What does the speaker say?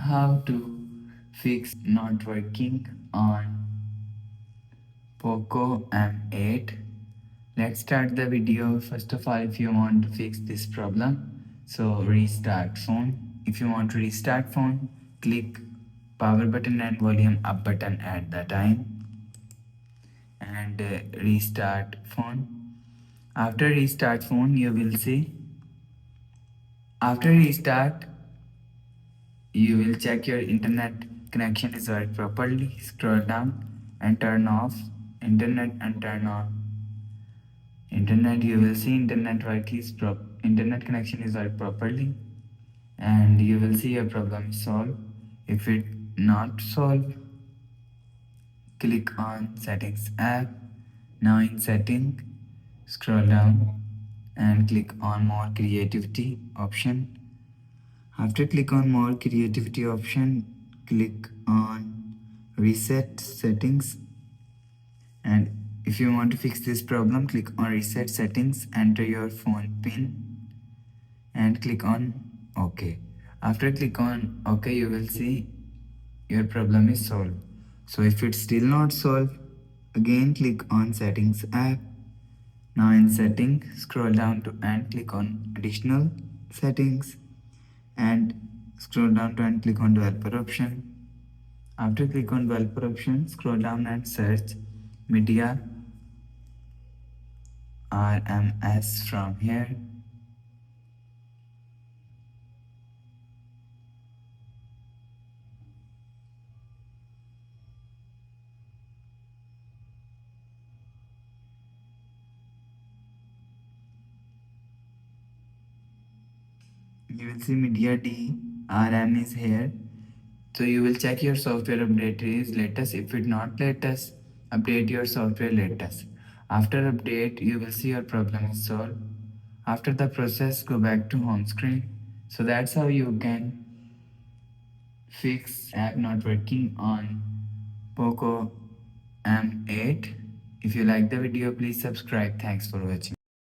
how to fix not working on Poco M8. Let's start the video. First of all, if you want to fix this problem, so restart phone. If you want to restart phone, click power button and volume up button at the time and restart phone. After restart phone, you will see after restart you will check your internet connection is work properly. Scroll down and turn off internet and turn on internet. You will see internet connection is work properly, and you will see your problem is solved. If it not solved, click on settings app. Now in setting, scroll down and click on more creativity option. After click on more creativity option, click on reset settings, and if you want to fix this problem, click on reset settings, enter your phone pin and click on OK. After click on OK, you will see your problem is solved. So if it's still not solved, again click on settings app. Now in setting, scroll down to and click on additional settings and scroll down to and click on developer option. After click on developer option, scroll down and search media RMS from here. You will see media DRM is here. So you will check your software update is latest. If it not latest, update your software latest. After update, you will see your problem is solved. After the process, go back to home screen. So that's how you can fix app not working on Poco M8. If you like the video, please subscribe. Thanks for watching.